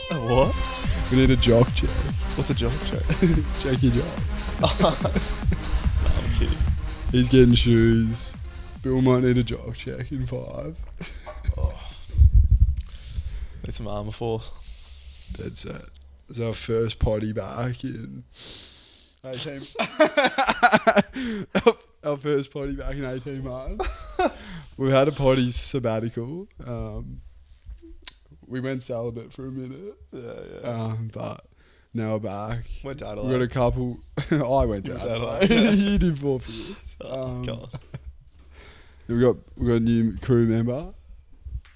What? We need a jock check. What's a jock check? Check your jock. I'm kidding. He's getting shoes. Bill might need a jock check in 5. Need some armour force. Dead set. It's our first potty back in 18. Our first potty back in 18 months. We've had a potty sabbatical. We went celibate for a minute. Yeah. But now we're back. Went to We've Adelaide. got a couple. I went to Adelaide. You did 4 for this. God. We've got a new crew member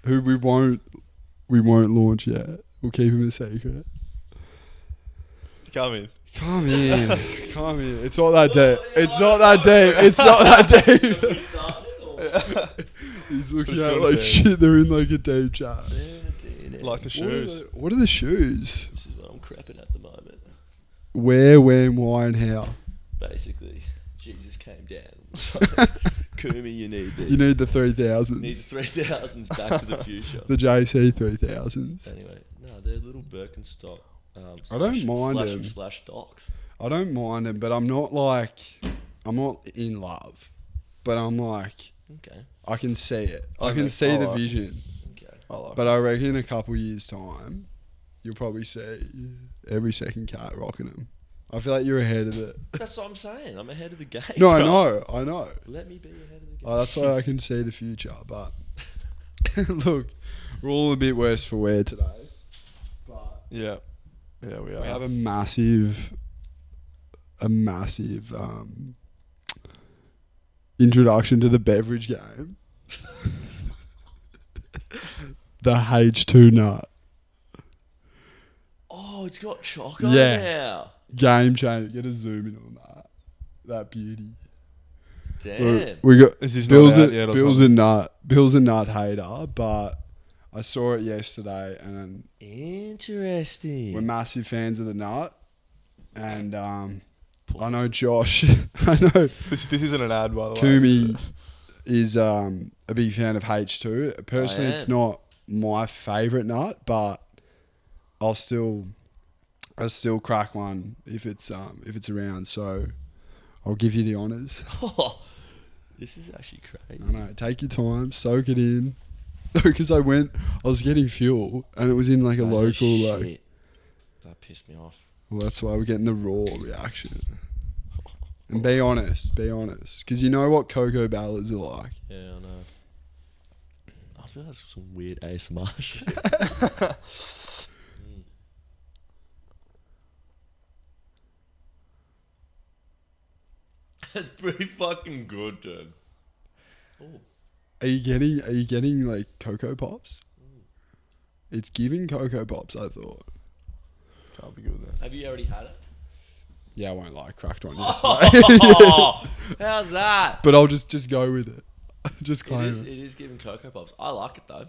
who we won't launch yet. We'll keep him a secret. Come in. Come in. It's not that deep. It's not that deep. He's looking Just at trying like to shit. They're in like a deep chat. Like the shoes. What are the shoes? This is what I'm crapping at the moment. Where, when, why, and how? Basically, Jesus came down. Kumi, you need these. You need the Need 3000s. 3000s back to the future. The JC 3000s. Anyway, no, they're little Birkenstock. I don't mind them. Slash docks. I don't mind them, but I'm not in love. But I'm like, Okay. I can see it. I Okay, can see the alright. vision. Okay. I like But I reckon in a couple years' time, you'll probably see every second cat rocking them. I feel like you're ahead of it. That's what I'm saying. I'm ahead of the game. No, bro. I know. Let me be ahead of the game. Oh, that's why I can see the future. But look, we're all a bit worse for wear today. But Yeah, we are. we have a massive introduction to the beverage game. The H2 nut. Oh, it's got choco Yeah. now. Game changer. Get a zoom in on that. That beauty. Damn. We got Is this Bill's not out yet or something? Bill's a nut hater, but I saw it yesterday and Interesting. we're massive fans of the nut. And I know Josh. I know This isn't an ad, by the way. Kumi is a big fan of H2. Personally, I it's am. not my favourite nut, but I'll still crack one if it's around. So I'll give you the honours. Oh, this is actually crazy. I know. Take your time, soak it in. Because I was getting fuel, and it was in like a Oh, local like. shit. That pissed me off. Well, that's why we're getting the raw reaction. And be honest, because you know what cocoa ballads are like. Yeah, I know. I feel that's some weird ASMR shit. That's pretty fucking good, dude. Oh, Are you getting like Cocoa Pops? It's giving Cocoa Pops, I thought. Can't be good then. have you already had it? Yeah, I won't lie, I cracked one yesterday. Oh, how's that? But I'll just go with it. Just It claim is, it. it is giving Cocoa Pops. I like it though.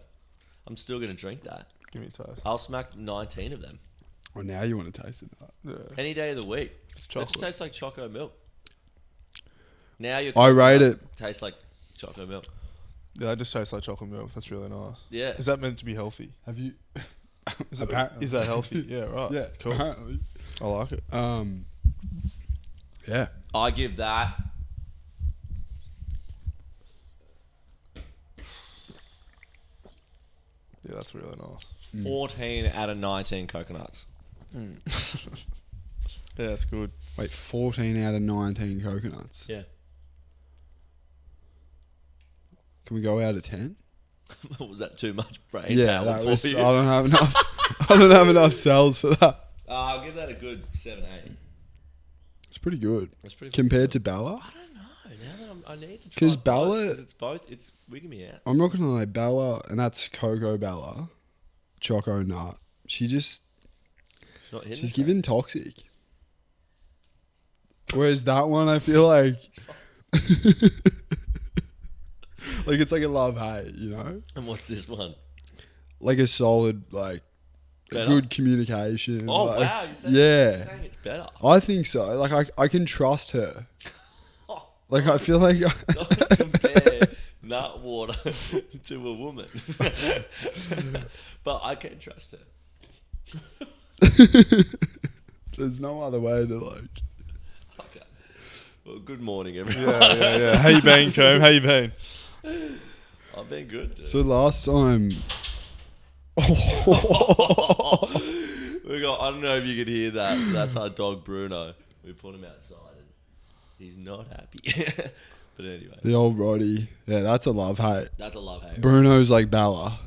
I'm still gonna drink that. Give me a taste. I'll smack 19 of them Well, now you want to taste it. Yeah. any day of the week. It's It chocolate. just tastes like choco milk. Now you're. I rate it. Tastes like choco milk. Yeah, that just tastes like chocolate milk. That's really nice. Yeah. Is that meant to be healthy? Have you? Is that, Apparently. is that healthy? Yeah, right. Yeah, Cool. apparently. I like it. Yeah. I give that. Yeah, that's really nice. 14 out of 19 coconuts. Yeah, that's good. Wait, 14 out of 19 coconuts. Yeah. Can we go out of 10? Was that too much brain Yeah, power that for was. you? I don't have enough. I don't have enough cells for that. I'll give that a good 7, 8. It's pretty good That's pretty compared to Bella. I don't know. Now that I need to try 'Cause both, Bella- 'cause it's both. It's wigging me out. I'm not gonna lie, Bella, and that's Cocoa Bella, Choco Nut. She's Not hitting she's it, giving toxic. Whereas that one, I feel like, like it's like a love hate, you know, And what's this one? like a solid, like a Better? good communication. Oh like, wow! You're saying, yeah. you're saying it's better. I think so. Like I can trust her. Oh, Like I feel like don't compare nut water to a woman. But I can trust her. There's no other way to like. Okay. Well, good morning, everyone. Yeah. How you been, Coom? How you been? I've been good, dude. So last time. We got. I don't know if you could hear that. That's our dog Bruno. We put him outside, and he's not happy. But anyway, The old Roddy. Yeah, that's a love hate. that's a love hate. Bruno's like Bella.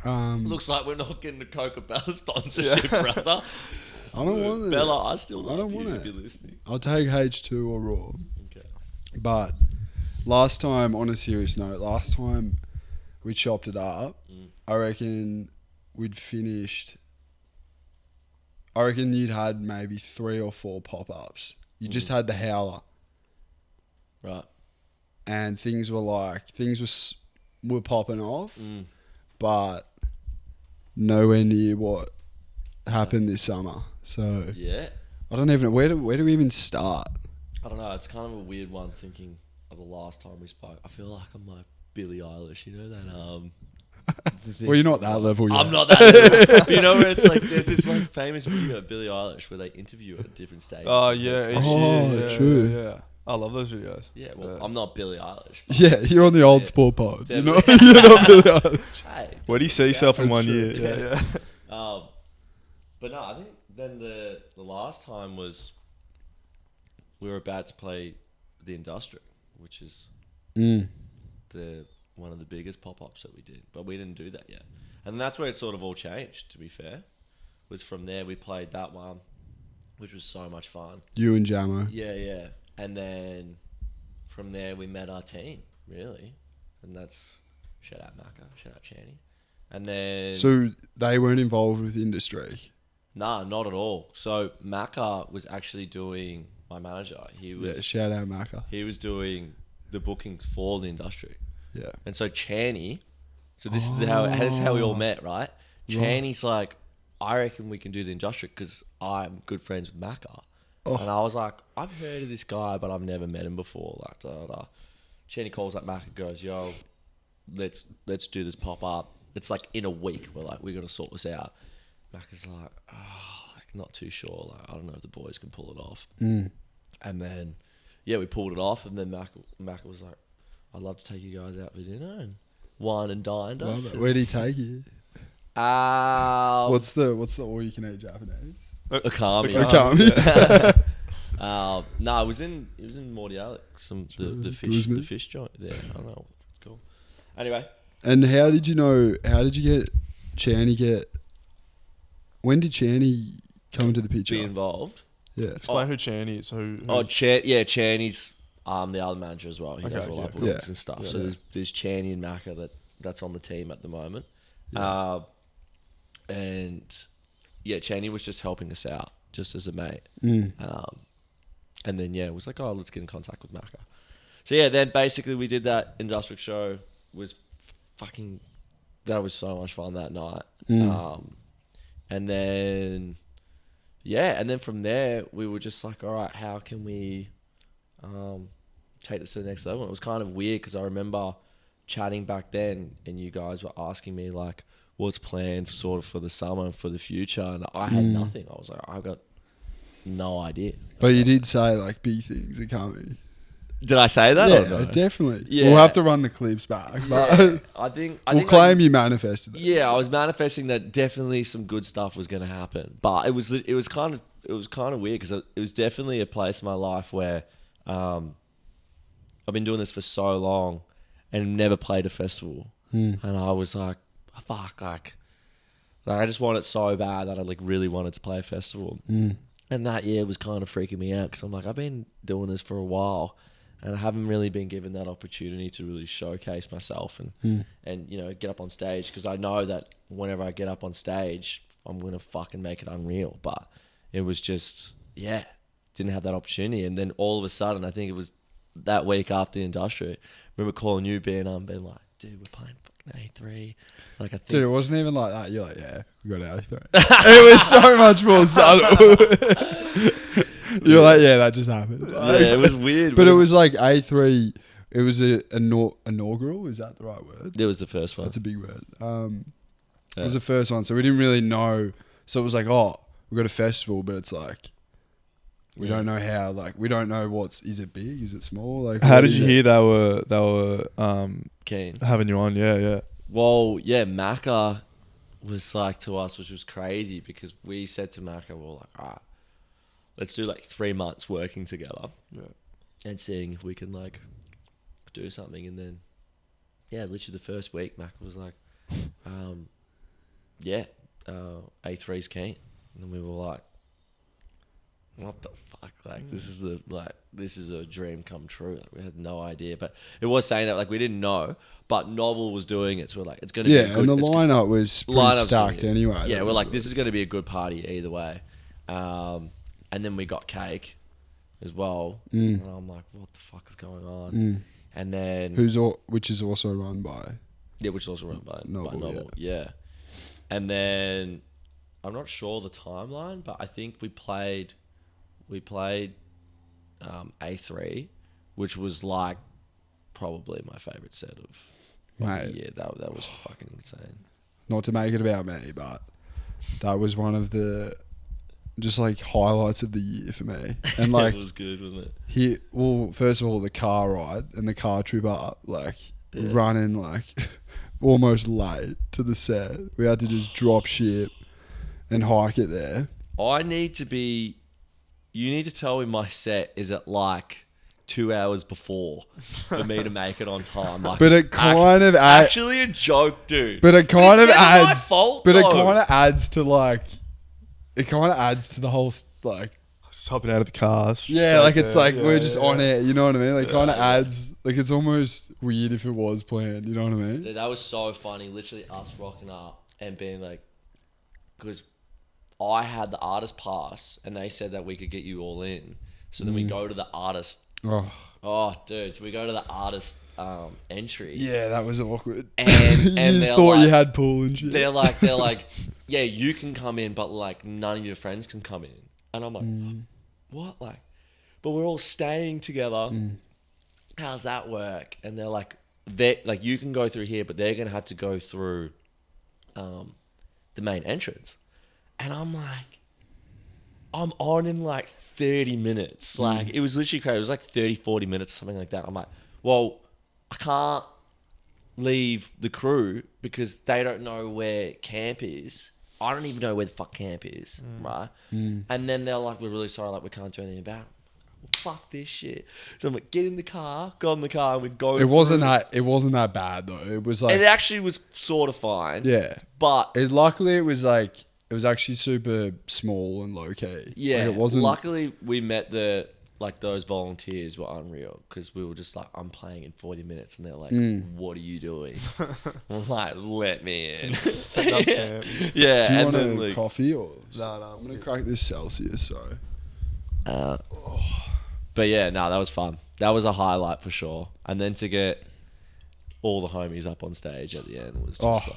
Looks like we're not getting the Coca-Cola sponsorship, brother. I don't want it. Bella, I still love I don't you want if it. you're listening. I'll take H2 or Raw. Okay. But last time, on a serious note, last time we chopped it up, I reckon we'd finished. I reckon you'd had maybe 3 or 4 pop-ups. You just had the Howler. Right. And things were popping off, but nowhere near what happened this summer. So Yeah. I don't even know where do we even start. I don't know. It's kind of a weird one thinking of the last time we spoke. I feel like I'm like Billie Eilish. You know that Well, you're not that level yet. I'm not that level. You know where it's like there's this like famous video of Billie Eilish where they interview her at different stages. Oh yeah, true. Yeah, I love those videos. Yeah, well, I'm not Billie Eilish. Yeah, you're on the old sport pod. Yeah, You're not Billie Eilish. Hey, Where do you see yourself in That's 1 true. year? Yeah. but no, I think then the last time was we were about to play the Industrial, which is one of the biggest pop-ups that we did, but we didn't do that yet. And that's where it sort of all changed, to be fair. Was from there we played that one, which was so much fun. You and JAMO. Yeah. And then from there we met our team, really. And that's shout out Macca, shout out Channy. And then So they weren't involved with industry. nah, not at all. So Macca was actually doing my manager. He was Shout out Macca. he was doing the bookings for the Industrial. Yeah. And so Channy, so this is how we all met, right? Channy's like, I reckon we can do the Industrial because I'm good friends with Macca. Oh. And I was like, I've heard of this guy, but I've never met him before. Like, Channy calls up Macca, goes, yo, let's do this pop up. It's like in a week. We're like, we got to sort this out. Macca's like, not too sure. Like, I don't know if the boys can pull it off. And then, yeah, we pulled it off. And then Macca was like, I'd love to take you guys out for dinner and wine and dined us. Where do you take you? What's the all you can eat Japanese? Akami. No, it was in Morty Alex, the fish joint there. I don't know. It's cool. Anyway. And how did you get Channy when did Channy come into the picture? Be involved? Yeah. Explain who Channy is. Who Channy's the other manager as well. He does all our bookings and stuff. Yeah. So there's Channy and Macca that's on the team at the moment. Yeah. And yeah, Channy was just helping us out, just as a mate. And then it was like, oh, let's get in contact with Macca. So yeah, then basically we did that Industrial show. That was so much fun that night. And then from there we were just like, all right, how can we take this to the next level? And it was kind of weird because I remember chatting back then and you guys were asking me like, what's planned sort of for the summer and for the future, and I had nothing. I was like, I got no idea. But you did say like big things are coming. Did I say that? Yeah, or no? definitely. Yeah. We'll have to run the clips back, but Yeah, I think we'll claim you manifested it. Yeah, I was manifesting that definitely some good stuff was going to happen, but it was kind of weird because it was definitely a place in my life where I've been doing this for so long and never played a festival, and I was like, fuck, like I just want it so bad that I like really wanted to play a festival. And that year was kind of freaking me out because I'm like, I've been doing this for a while and I haven't really been given that opportunity to really showcase myself and get up on stage, because I know that whenever I get up on stage, I'm going to fucking make it unreal. But it was just, didn't have that opportunity. And then all of a sudden, I think it was that week after the Industrial, I remember calling you, being like, dude, we're playing fucking A3. Like, I think, Dude, it wasn't even like that. You're like, yeah, we got A3. It was so much more subtle. You're like, yeah, that just happened. Like, it was weird. But it was like A3. It was a inaugural. Is that the right word? It was the first one. That's a big word. It was the first one, so we didn't really know. So it was like, oh, we got a festival, but it's like we don't know how. Like we don't know is it big? Is it small? Like How did you hear they were Keen. having you on? Yeah. Well, yeah, Macca was like to us, which was crazy because we said to Macca, we were like, all right, let's do like 3 months working together and seeing if we can like do something. And then, yeah, literally the first week, Macca was like, A3's keen. And then we were like, what the fuck? Like, this is a dream come true. Like, we had no idea. But it was saying that, like, we didn't know, but Novel was doing it. So we're like, it's going to be a good... and the lineup was pretty stacked anyway. Yeah, we're like, this is going to be a good party either way. And then we got Cake as well. And I'm like, what the fuck is going on? And then... Which is also run by... Yeah, which is also run by Novel. Yeah. And then... I'm not sure the timeline, but I think we played A3, which was like probably my favorite set of Mate. yeah, that was fucking insane. Not to make it about me, but that was one of the just like highlights of the year for me. And like it was good, wasn't it? First of all, the car ride and the car trip up, like running like almost late to the set. We had to just drop ship and hike it there. you need to tell me my set is at like 2 hours before for me to make it on time. Like, But it kind of actually a joke, dude. But it kind of It's never my adds. fault, But it though. kind of adds to like. It kind of adds to the whole like. Just hopping out of the car. Yeah, like it's like Yeah, we're just yeah. on it. You know what I mean? Like kind of adds. Like it's almost weird if it was planned. You know what I mean? Dude, that was so funny. Literally us rocking up and being like, because I had the artist pass and they said that we could get you all in. So then we go to the artist. Oh. Dude. So we go to the artist entry. Yeah, that was awkward. And you they're thought like, you had pool and shit. They're like, yeah, you can come in, but like none of your friends can come in. And I'm like, what? Like, but we're all staying together. How's that work? And they're like, you can go through here, but they're gonna have to go through the main entrance. And I'm like, I'm on in like 30 minutes. Like, it was literally crazy. It was like 30, 40 minutes, something like that. I'm like, well, I can't leave the crew because they don't know where camp is. I don't even know where the fuck camp is, right? And then they're like, we're really sorry, like, we can't do anything about it. Well, fuck this shit. So I'm like, get in the car, go in the car, and we go. It wasn't that bad though. It was like it actually was sort of fine. yeah. But Luckily, it was like it was actually super small and low key. yeah, like, it wasn't. luckily we met those volunteers were unreal because we were just like, I'm playing in 40 minutes, and they're like, what are you doing? I'm like, let me in. Setting up camp. Yeah. Do you and want then, a like, coffee or? No. I'm gonna crack this Celsius. Sorry. But yeah, no, that was fun. That was a highlight for sure. And then to get all the homies up on stage at the end was just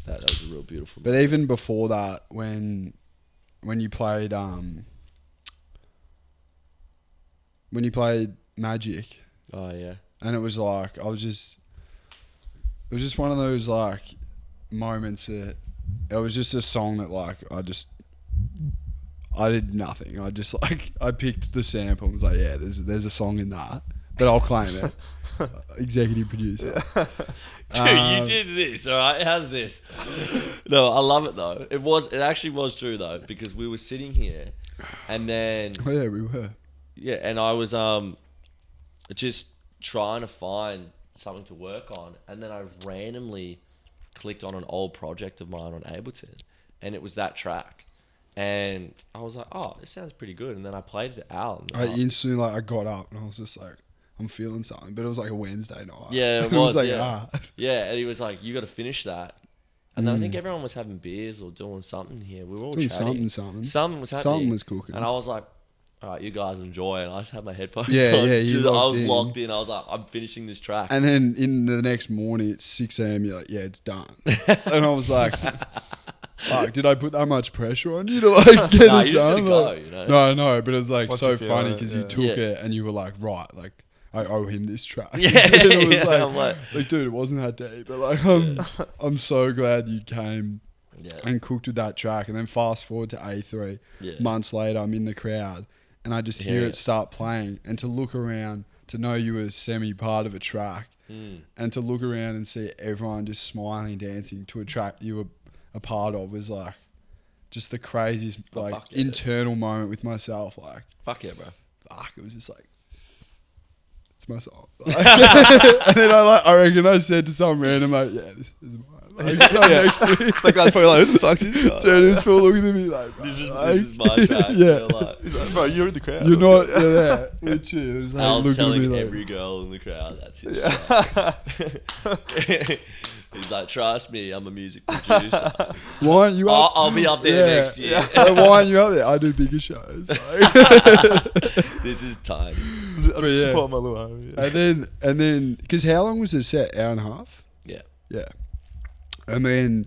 that was a real beautiful. But even before that, when you played Magic, Oh yeah. and it was like it was just one of those like moments that it was just a song that like I did nothing. I just like I picked the sample and was like, yeah, there's a song in that, but I'll claim it. Executive producer. Dude, you did this, all right? How's this? No, I love it though. It actually was true though, because we were sitting here, and then Oh yeah, we were. yeah, and I was just trying to find something to work on, and then I randomly clicked on an old project of mine on Ableton, and it was that track, and I was like, oh, this sounds pretty good, and then I played it to Al. I instantly like I got up and I was just like, I'm feeling something, but it was like a Wednesday night. Yeah, it It was was. like, yeah. Yeah, and he was like, you got to finish that. And then I think everyone was having beers or doing something here. We were all doing chatting. something. Something was happening. Something was cooking. And I was like, all right, you guys enjoy. And I just had my headphones Yeah, on. yeah, you Dude, I locked was in. locked in. I was like, I'm finishing this track. And then in the next morning at 6 a.m, you're like, yeah, it's done. And I was like, fuck, did I put that much pressure on you to like get Nah, it you just done? gotta go, Like, you know? No, no, but it was like Once so you feel funny it, because you yeah. took Yeah. it and you were like, right, like I owe him this track. Yeah, And it was yeah, like, I'm like- it's like, dude, it wasn't that deep, but like I'm so glad you came Yeah. and cooked with that track. And then fast forward to A3, Yeah. months later, I'm in the crowd and I just hear Yeah. it start playing, and to look around to know you were semi part of a track, and to look around and see everyone just smiling, dancing to a track you were a part of was like just the craziest fuck yeah. internal moment with myself. Like, Fuck yeah, bro. fuck, it was just like, it's my song. Like, and then I reckon I said to some random, like, yeah, this is mine. Like, next to me. That guy's probably like, who the fuck's this guy? Dude, he was full looking at me like, bro, This is my track. Yeah. He's like, bro, you're in the crowd. You're not, yeah, there. Literally, it was like Al's looking at me telling like, every girl in the crowd that's his Yeah. track. He's like, trust me, I'm a music producer. why aren't you up? I'll be up there Yeah. next year. Like, why aren't you up there? I do bigger shows. Like, This is tiny. I'm just But yeah. supporting my little homie. Yeah. and then, because how long was the set? Hour and a half? Yeah. Yeah. And then,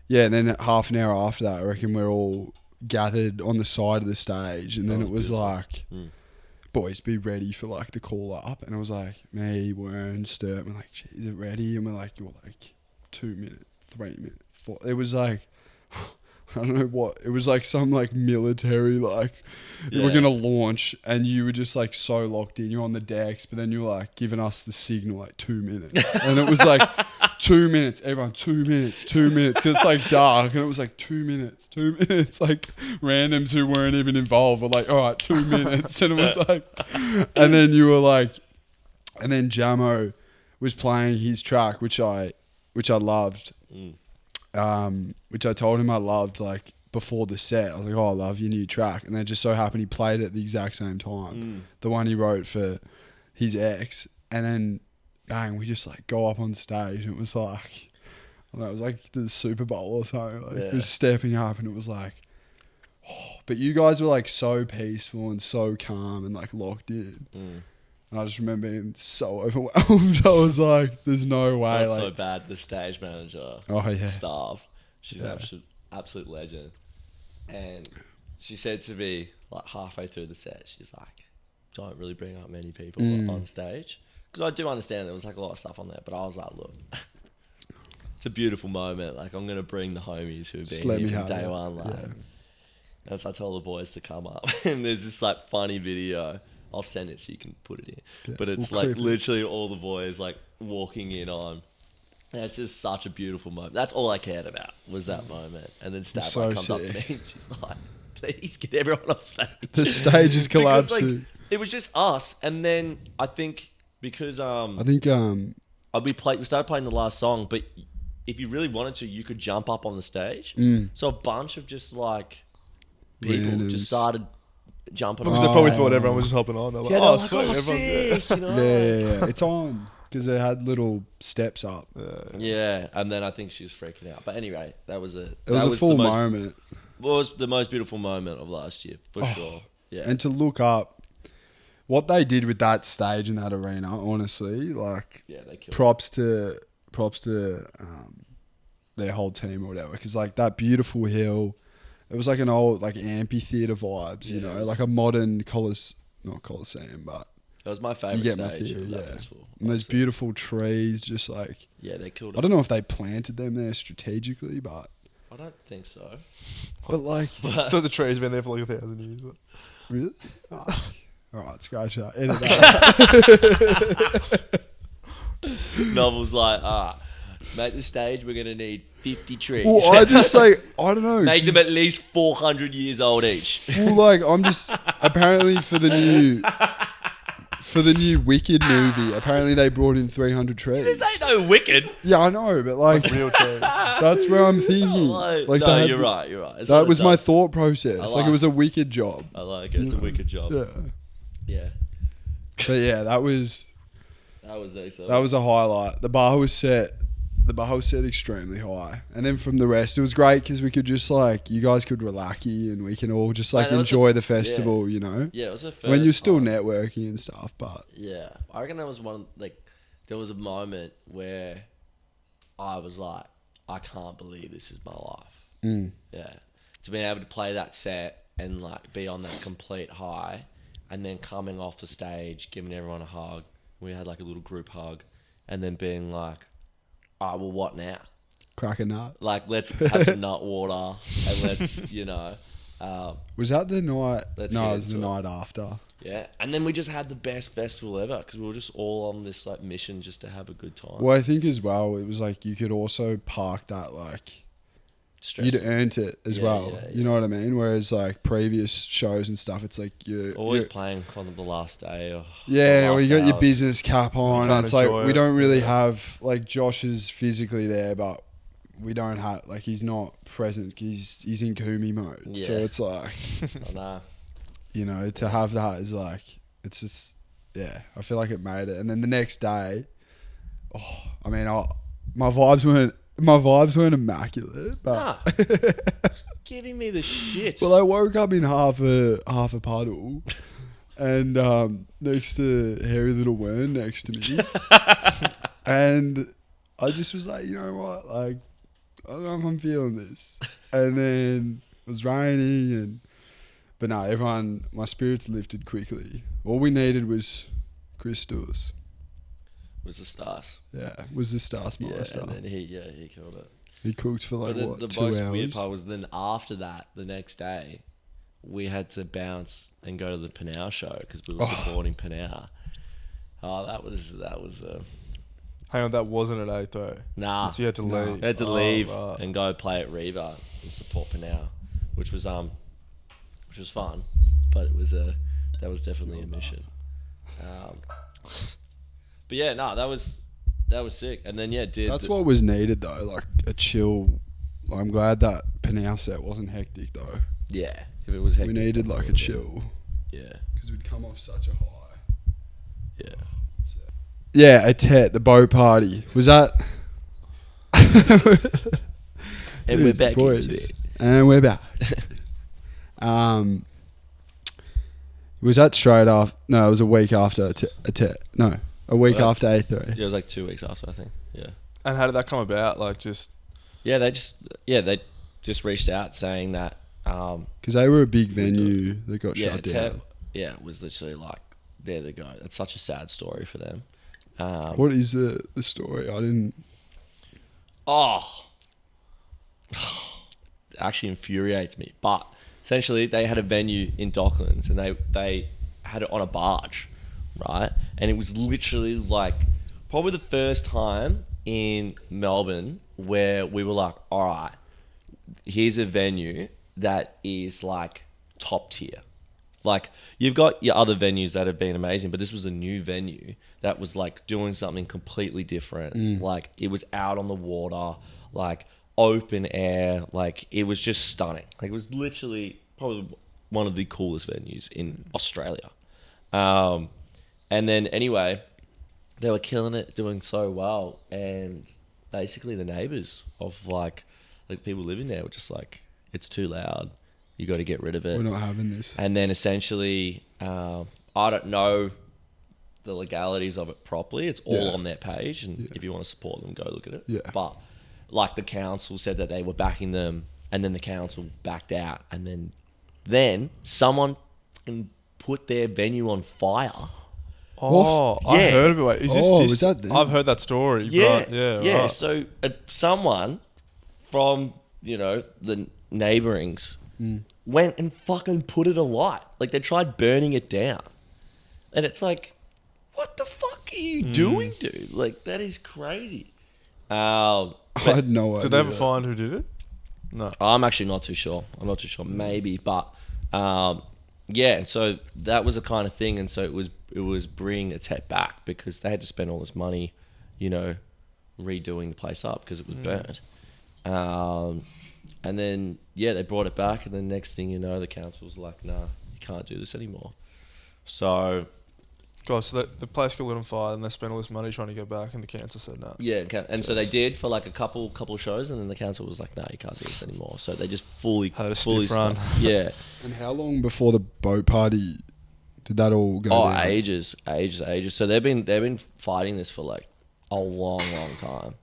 yeah, and then half an hour after that, I reckon we're all gathered on the side of the stage. And then That it was was beautiful. like, Mm. boys, be ready for like the call up. And it was like, me, Wern, Sturt, we're like, is it ready? And we're like, you're like 2 minutes, 3 minutes, 4. It was like, I don't know what. It was like some like military, like, Yeah. we're going to launch, and you were just like so locked in. You're on the decks, but then you were like giving us the signal like 2 minutes. And it was like 2 minutes, everyone, 2 minutes, 2 minutes. Because it's like dark, and it was like 2 minutes, 2 minutes. Like randoms who weren't even involved were like, all right, 2 minutes. And it was like, and then you were like, and then JAMO was playing his track, which I loved. Which I told him I loved like before the set. I was like, oh, I love your new track. And then it just so happened he played it at the exact same time. The one he wrote for his ex. And then bang, we just like go up on stage, and it was like, I don't know, it was like the Super Bowl or something. Like it was stepping up, and it was like, oh. But you guys were like so peaceful and so calm and like locked in. And I just remember being so overwhelmed. I was like, there's no way. Not Like, so bad. The stage manager, oh yeah. Stav, she's Yeah. absolute legend. And she said to me like halfway through the set, she's like, don't really bring up many people on stage. Because I do understand there was like a lot of stuff on there, but I was like, look, it's a beautiful moment. Like, I'm going to bring the homies who have Just been let me here from have day it. one. Like, Yeah. and so I told the boys to come up. And there's this like funny video. I'll send it so you can put it in. Yeah, But it's we'll like clip it. literally all the boys like walking in on. And it's just such a beautiful moment. That's all I cared about was that moment. And then Stab So comes up to sick. me and she's like, please get everyone off stage. The stage is Because, collapsing. it was just us. And then I think because I think we started playing the last song, but if you really wanted to, you could jump up on the stage. So a bunch of just like people Randoms. just started jumping Because on. they probably thought everyone was just hopping on. They're like, Yeah, oh, they're sweet. like, oh, everyone's sick, you know? yeah. It's on because it had little steps up. Yeah, and then I think she was freaking out. But anyway, that was a It was a full moment. Was the most beautiful moment of last year for Oh, sure. Yeah, And to look up what they did with that stage in that arena, honestly, like yeah, they killed. props to their whole team or whatever. Because like that beautiful hill, it was like an old like amphitheater vibes, you Yeah, it know, was- like a modern not Coliseum, but That was my you favorite get my stage theory, of that yeah. festival. And those honestly. beautiful trees, just like Yeah, they killed I it. don't know if they planted them there strategically, but I don't think so. like I thought the tree's been there for like 1,000 years. really. Oh. All right, scratch that. Edit that. Novel's like, make the stage. We're gonna need 50 trees. Well, I just like I don't know. Make them at 'cause- least 400 years old each. Well, like I'm just apparently for the new Wicked movie. Apparently they brought in 300 trees. This ain't no wicked. Yeah, I know, but like Real trees. that's where I'm thinking. Like no, they had you're the- right. You're right. It's That not was a my dumb- thought process. I Like like it was a wicked job. I like it. It's a wicked job. Yeah. Yeah, But yeah, that was that was excellent. a highlight. The bar was set extremely high, and then from the rest, it was great because we could just like you guys could relaxy and we can all just like Man, that was enjoy the festival. You know, Yeah, it was the first when you're still time. networking and stuff. But Yeah, I reckon that was there was a moment where I was like, I can't believe this is my life. Yeah, to be able to play that set and like be on that complete high, and then coming off the stage, giving everyone a hug. We had like a little group hug, and then being like, well, what now? Crack a nut. Like, let's have some nut water and let's, Was that the night? Let's No, get it was the into night after. yeah. And then we just had the best festival ever because we were just all on this like mission just to have a good time. Well, I think as well, it was like you could also park that like Stress. you'd earned it as Yeah, well. yeah, You know what I mean? Whereas like previous shows and stuff, it's like Always you're playing on the last day. Or yeah, the or last you got your hours. business cap on. can't And it's like enjoy we it. don't really Yeah. have like Josh is physically there, but we don't have like he's not present. He's in Kumi mode. So Yeah. it's like I know. you know to have that is like it's just yeah. I feel like it made it. And then the next day, I mean, my vibes weren't immaculate, but Giving me the shit. well, I woke up in half a puddle, and next to hairy little worm next to me, and I just was like, you know what, like I don't know if I'm feeling this. And then it was raining, but no, my spirits lifted quickly. All we needed was crystals. was the stars. Yeah, was the Star Smaller Yeah, Star. and then he killed it. He cooked for like But what, the 2 most hours? weird part was then after that, the next day, we had to bounce and go to the Panau show because we were supporting Panau. Oh, that was Hang on, that wasn't at 8 though. nah. So you had to leave. I had to Oh, leave right. and go play at Reva and support Panau, which was fun, but that was definitely a mission. But yeah, no, that was sick. And then That's what was needed though, like a chill. I'm glad that Panau set wasn't hectic though. yeah. If it was hectic, We needed it like a would've chill been- Yeah, because we'd come off such a high. yeah. Yeah, a Tet, the boat party. Was that? And we're back boys. into it. And we're back. Was that straight after? No, it was a week after a Tet. No, a week Well, after A3. Yeah, it was like 2 weeks after, I think. Yeah. And how did that come about? Like just Yeah, they just reached out saying that Because they were a big venue that got shut down. it was literally like, there they go. That's such a sad story for them. What is the story? I didn't. Oh, it actually infuriates me. But essentially, they had a venue in Docklands, and they had it on a barge, right? And it was literally like probably the first time in Melbourne where we were like, all right, here's a venue that is like top tier. Like, you've got your other venues that have been amazing, but this was a new venue that was like doing something completely different. Like, it was out on the water, like open air, like it was just stunning. Like, it was literally probably one of the coolest venues in Australia. And then anyway, they were killing it, doing so well, and basically the neighbors of like people living there were just like, it's too loud. You got to get rid of it. We're not having this. And then essentially, I don't know the legalities of it properly. It's all on their page, and if you want to support them, go look at it. Yeah. But like the council said that they were backing them, and then the council backed out, and then someone fucking put their venue on fire. Oh, Yeah. I heard about it. Is this, Was that them? I've heard that story. Yeah, But yeah, yeah. Right. So someone from the neighbourings went and fucking put it alight. Like, they tried burning it down, and it's like, what the fuck are you doing, dude? Like, that is crazy. I had no idea. Did they ever find who did it? No. I'm actually not too sure. I'm not too sure. Maybe, but yeah. And so that was a kind of thing, and so it was bringing its head back because they had to spend all this money, redoing the place up because it was burnt. And then they brought it back, and then next thing you know, the council was like, "Nah, you can't do this anymore." So God, so the place got lit on fire, and they spent all this money trying to get back, and the council said no. yeah, and so they did for like a couple shows, and then the council was like, "Nah, you can't do this anymore." So they just fully Had a stiff run. stopped. Yeah. And how long before the boat party did that all go Oh, down? ages. So they've been fighting this for like a long time.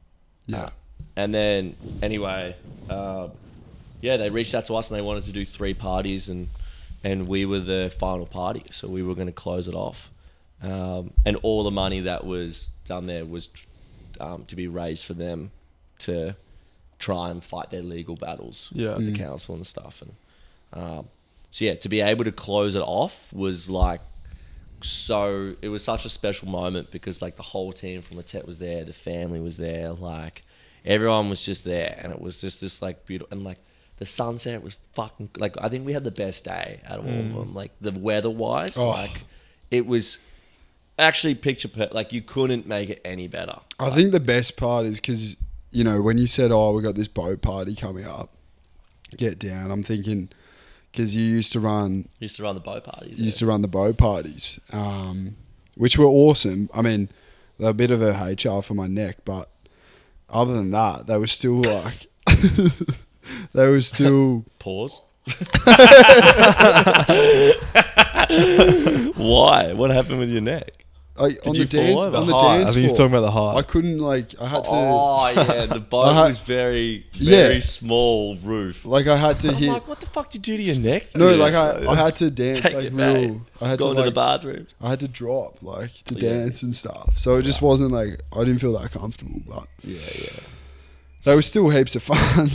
Yeah. And then anyway, they reached out to us and they wanted to do 3 parties, and we were the final party, so we were going to close it off. And all the money that was done there was to be raised for them to try and fight their legal battles Yeah. with the council and stuff. And so yeah, to be able to close it off was like, so it was such a special moment because like the whole team from Atet was there, the family was there, like everyone was just there, and it was just this like beautiful, and like the sunset was fucking like, I think we had the best day out of all of them, like the weather wise, like it was actually like you couldn't make it any better. I think the best part is because, you know, when you said, oh, we got this boat party coming up, get down, I'm thinking, because you used to run the boat parties. Used to run the boat parties, which were awesome. I mean, they're a bit of a HR for my neck, but other than that, they were still like, they were still... Pause. Why? What happened with your neck? On the dance I think he's talking about the height. I couldn't like. I had to. Oh yeah, the boat was very small roof. Like I had to I'm hit. like, what the fuck did you do to your neck? No, like I had to dance Take like it real. back. I had Go to into like, the bathroom. I had to drop like to dance and stuff. So it just wasn't like I didn't feel that comfortable. But Yeah. they were still heaps of fun.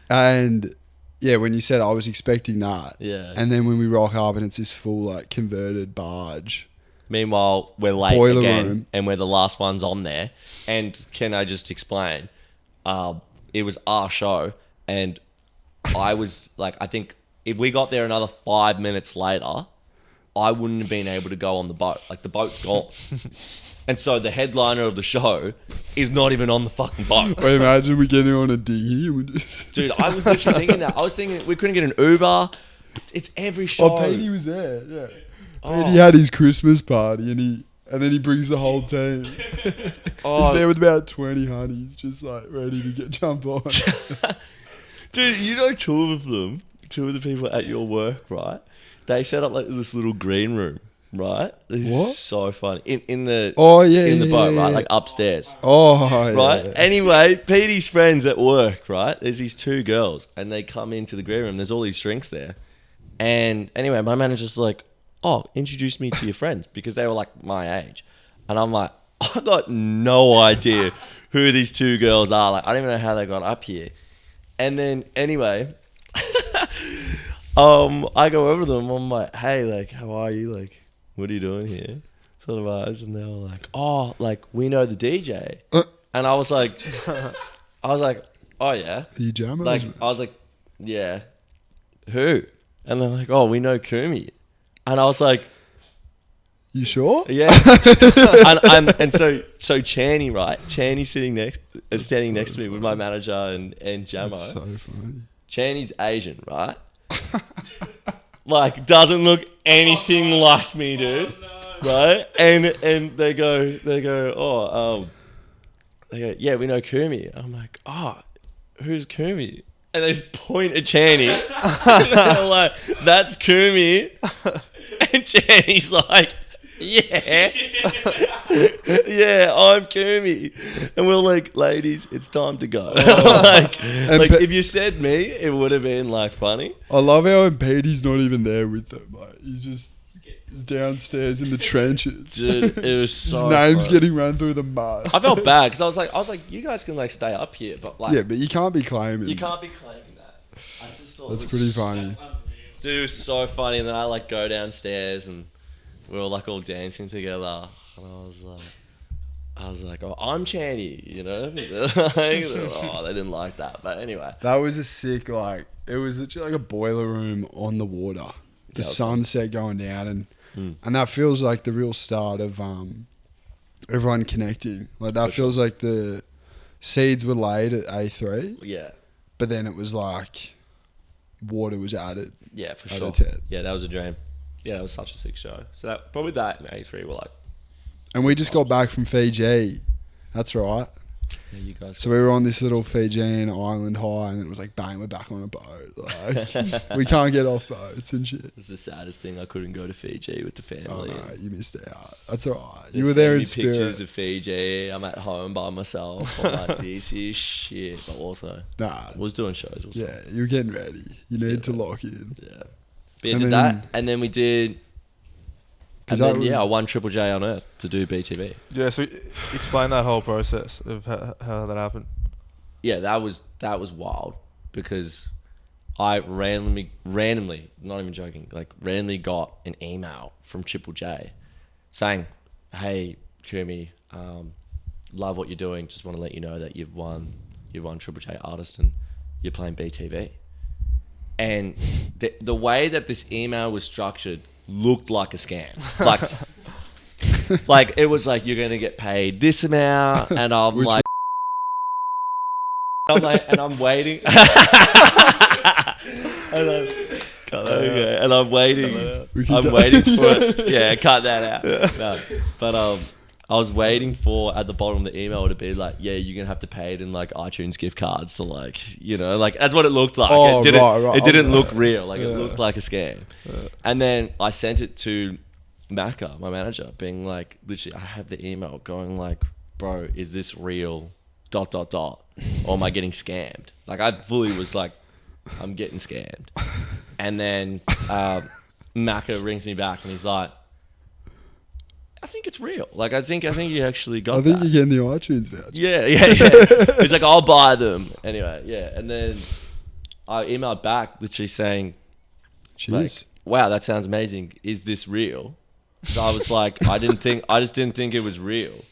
And yeah, when you said I was expecting that. Yeah. And then when we rock up and it's this full like converted barge. Meanwhile, we're late Boiler again, room. and we're the last ones on there. And can I just explain? It was our show, and I was like, I think if we got there another 5 minutes later, I wouldn't have been able to go on the boat. Like the boat's gone. And so the headliner of the show is not even on the fucking boat. Wait, imagine we getting on a dinghy. And we just Dude, I was literally thinking that. I was thinking we couldn't get an Uber. It's every show. Oh, Petey was there. Yeah. Petey had his Christmas party and then he brings the whole team. He's there with about 20 honeys, just like ready to jump on. Dude, you know two of the people at your work, right? They set up like this little green room, right? This What? is so funny. In the boat, right? Like upstairs. Oh, Right? yeah. Anyway, Petey's friends at work, right? There's these two girls and they come into the green room. There's all these drinks there. And anyway, my manager's like, oh, introduce me to your friends, because they were like my age. And I'm like, I got no idea who these two girls are. Like, I don't even know how they got up here. And then anyway, I go over to them. I'm like, hey, like, how are you? Like, what are you doing here? Sort of vibes. And they were like, oh, like, we know the DJ. And I was like, oh yeah. The JAMO. Like, I was like, yeah. Who? And they're like, oh, we know Kumi. And I was like, you sure? yeah. and so Channy, right? Channy's standing next to me with my manager and JAMO. That's so funny. Channy's Asian, right? Like, doesn't look anything like me, dude. Right? And they go, yeah, we know Kumi. I'm like, oh, who's Kumi? And they just point at Channy. And they're like, that's Kumi. And Channy's like, yeah. Yeah, I'm Kumi. And we're like, ladies, it's time to go. like if you said me, it would have been like funny. I love how Petey's not even there with them. Like, he's downstairs in the trenches. Dude, it was so his name's funny. getting run through the mud. I felt bad because I was like, you guys can like stay up here, but like, Yeah, but you can't be claiming. you can't be claiming that. I just thought That's it was pretty funny. Dude, it was so funny. And then I like go downstairs and we were like all dancing together. And I was like, oh, I'm Channy, you know? Oh, they didn't like that. But anyway. That was a sick, like, it was literally like a boiler room on the water. The sunset going down and that feels like the real start of everyone connecting. Like that feels like the seeds were laid at A3. Yeah. But then it was like water was added. Yeah, for at sure. A10. Yeah, that was a dream. Yeah, that was such a sick show. So that probably that and A3 were like. And we just got back from Fiji. That's right. Yeah, you guys. So we were on this little Fijian island high, and then it was like, bang, we're back on a boat. Like, we can't get off boats and shit. It was the saddest thing. I couldn't go to Fiji with the family. Oh no, you missed out. That's all right. They You were there sent in me spirit. pictures of Fiji. I'm at home by myself. I'm like, this is shit. But also, Nah, I was doing shows. Also. yeah, you're getting ready. You need to lock in. Yeah. But yeah, And did then- that, and then we did. And that then, was- I won Triple J on Earth to do BTV. Yeah, so explain that whole process of how that happened. yeah, that was wild because I randomly, not even joking, like randomly got an email from Triple J saying, "Hey, Kumi, love what you're doing. Just want to let you know that you've won Triple J Artist and you're playing BTV." And the way that this email was structured looked like a scam. Like it was like, you're gonna get paid this amount, and I'm like, and I'm waiting. And I'm waiting for it. Yeah, cut that out. Yeah. No. But I was waiting for at the bottom of the email to be like, yeah, you're gonna have to pay it in like iTunes gift cards to like, you know, like that's what it looked like. Oh, it didn't look real. Like it looked like a scam. Yeah. And then I sent it to Macca, my manager, being like, literally, I have the email going like, bro, is this real? ... Or am I getting scammed? Like I fully was like, I'm getting scammed. And then Macca rings me back and he's like, I think it's real. Like I think you actually got that. I think you're getting the iTunes voucher. Yeah. He's like, I'll buy them. Anyway, yeah. And then I emailed back literally saying, like, wow, that sounds amazing. Is this real? So I was like, I just didn't think it was real.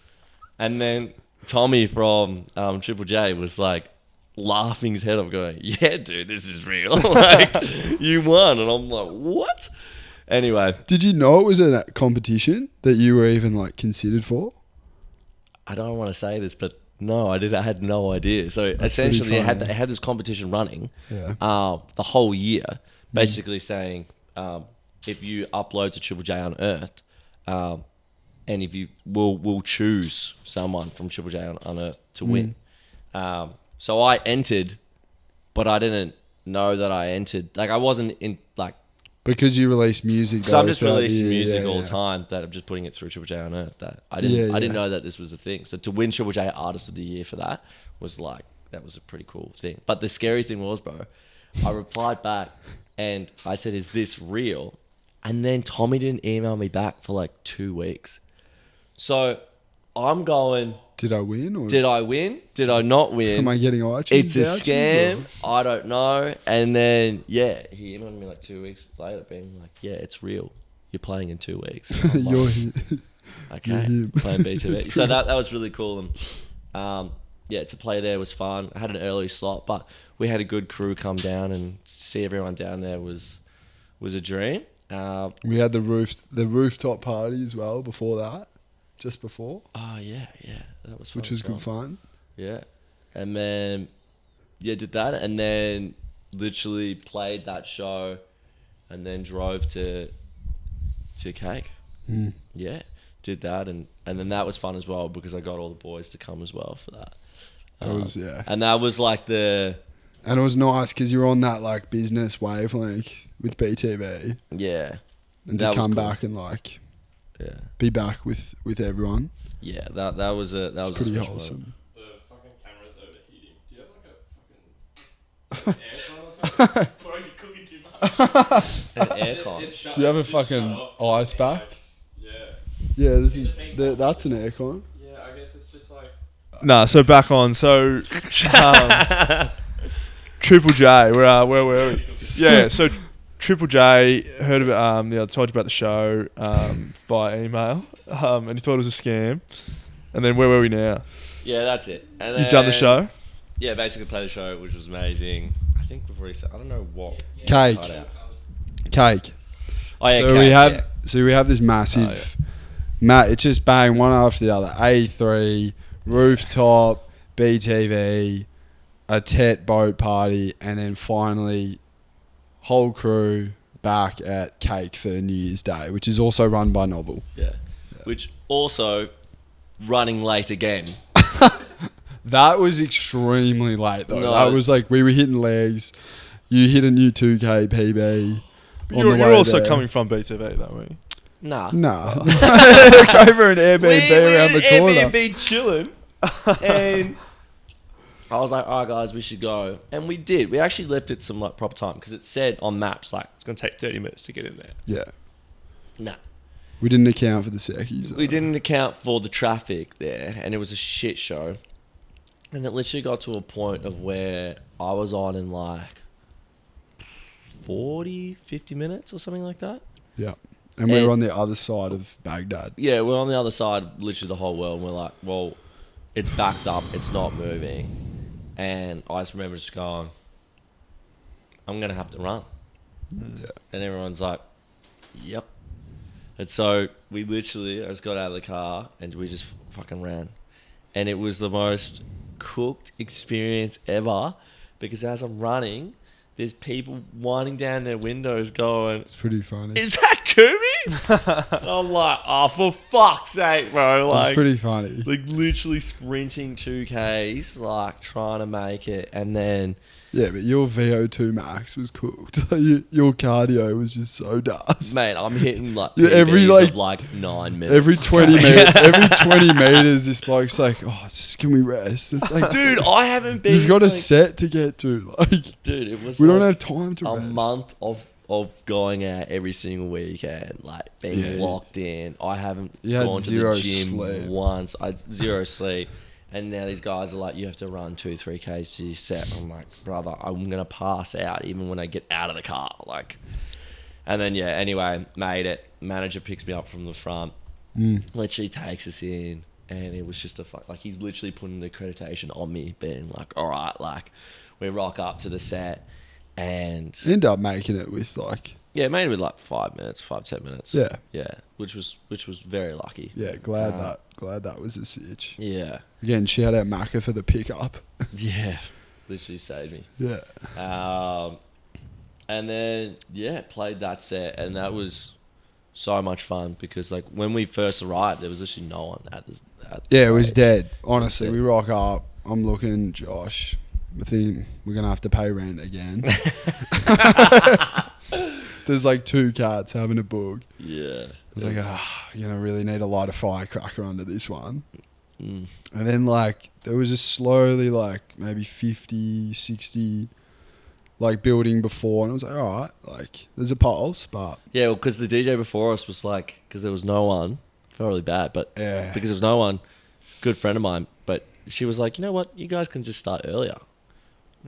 And then Tommy from Triple J was like laughing his head off going, yeah, dude, this is real. Like, you won. And I'm like, what? Anyway. Did you know it was a competition that you were even like considered for? I don't want to say this, but no, I had no idea. So that's essentially they had this competition running the whole year, basically saying if you upload to Triple J Unearthed, and if you we'll choose someone from Triple J Unearthed to win. So I entered, but I didn't know that I entered. Like I wasn't in like, because you release music. So I'm just releasing music all the time. That I'm just putting it through Triple J Unearthed. That I didn't know that this was a thing. So to win Triple J Artist of the Year for that was like, that was a pretty cool thing. But the scary thing was, bro, I replied back and I said, "Is this real?" And then Tommy didn't email me back for like 2 weeks. So I'm going, did I win? Or did I win? Did I not win? Am I getting iTunes? It's a scam. I don't know. And then, yeah, he emailed me like 2 weeks later being like, yeah, it's real. You're playing in 2 weeks. You're like, here. Okay, playing BTV. So that was really cool. And yeah, to play there was fun. I had an early slot, but we had a good crew come down, and see everyone down there was a dream. We had the rooftop party as well before that. Just before. Oh, yeah. That was fun. Which was good fun. Yeah. And then, yeah, did that. And then literally played that show and then drove to Cake. Yeah. Did that. And then that was fun as well because I got all the boys to come as well for that. And that was like and it was nice because you're on that like business wavelength with BTV. Yeah. And to come back and like... Yeah. Be back with everyone. Yeah, that was pretty wholesome. The fucking camera's overheating. Do you have like a fucking aircon or something? Or is it cooking too much? An aircon. Do you have a fucking ice back? Yeah. Yeah, that's an aircon. Yeah, I guess it's just like. Nah, so back on. So Triple J, where were we? Yeah, so Triple J heard about I told you about the show by email, and he thought it was a scam. And then where were we now? Yeah, that's it. And then, you've done the show? Yeah, basically played the show, which was amazing. I think we've already said, I don't know what. Cake. Oh yeah, so we have this massive it's just bang one after the other. A3, rooftop, BTV, a Tet boat party, and then finally whole crew back at Cake for New Year's Day, which is also run by Novel. Yeah. Which also running late again. That was extremely late though. No. That was like we were hitting legs. You hit a new 2K PB. You're also coming from BTV though, weren't you? Nah. Oh. Go for an Airbnb around the corner. Airbnb chilling. And I was like, all right, guys, we should go. And we did. We actually left it some like proper time because it said on maps, like, it's going to take 30 minutes to get in there. Yeah. Nah. We didn't account for the secchies. We didn't account for the traffic there. And it was a shit show. And it literally got to a point of where I was on in like 40, 50 minutes or something like that. Yeah. And we were on the other side of Baghdad. Yeah, we're on the other side of literally the whole world. And we're like, well, it's backed up. It's not moving. And I just remember just going, I'm going to have to run. Yeah. And everyone's like, yep. And so we literally, I just got out of the car and we just fucking ran. And it was the most cooked experience ever, because as I'm running, there's people winding down their windows going, It's pretty funny. is that Kumi? And I'm like, oh, for fuck's sake, bro. It's Like, pretty funny. like literally sprinting 2Ks, like trying to make it. And then, Yeah, but your VO2 max was cooked. Your cardio was just so dust. mate, I'm hitting like Yeah, every, PBs of like, like 9 minutes. Every 20 meters, every 20 meters, this bloke's like, "Oh, can we rest?" It's like, Dude, I haven't been. you've got a like, set to get to. Like, Dude, it was we like don't have time to a rest. month of going out every single weekend, like being Yeah. locked in. I haven't You had gone to zero the gym sleep. once. I had zero sleep. And now these guys are like, you have to run 2-3Ks to your set. I'm like, brother, I'm going to pass out even when I get out of the car. Like, and then, yeah, anyway, made it. Manager picks me up from the front, literally takes us in. And it was just like, he's literally putting the accreditation on me, being like, all right, like, we rock up to the set. And End up making it with like, yeah, made it with like 5 minutes, 5-10 minutes. Yeah. Yeah. Which was very lucky. yeah, glad that was a sitch. Yeah. Again, shout out Macca for the pickup. Yeah. Literally saved me. Yeah. And then, yeah, played that set, and that was so much fun because, like, when we first arrived, there was actually no one at the Yeah, it was stage. dead. Honestly, dead. we rock up. I'm looking, Josh. I think we're gonna have to pay rent again. There's like 2 cats having a boog. Yeah. I was like, you know, really need to light a firecracker under this one. Mm. And then like there was just slowly like maybe 50, 60 like building before, and I was like, all right, like there's a pulse, but Yeah, well, because the DJ before us was like, because there was no one, felt really bad, but yeah, because there was no one, good friend of mine, but she was like, you know what, you guys can just start earlier.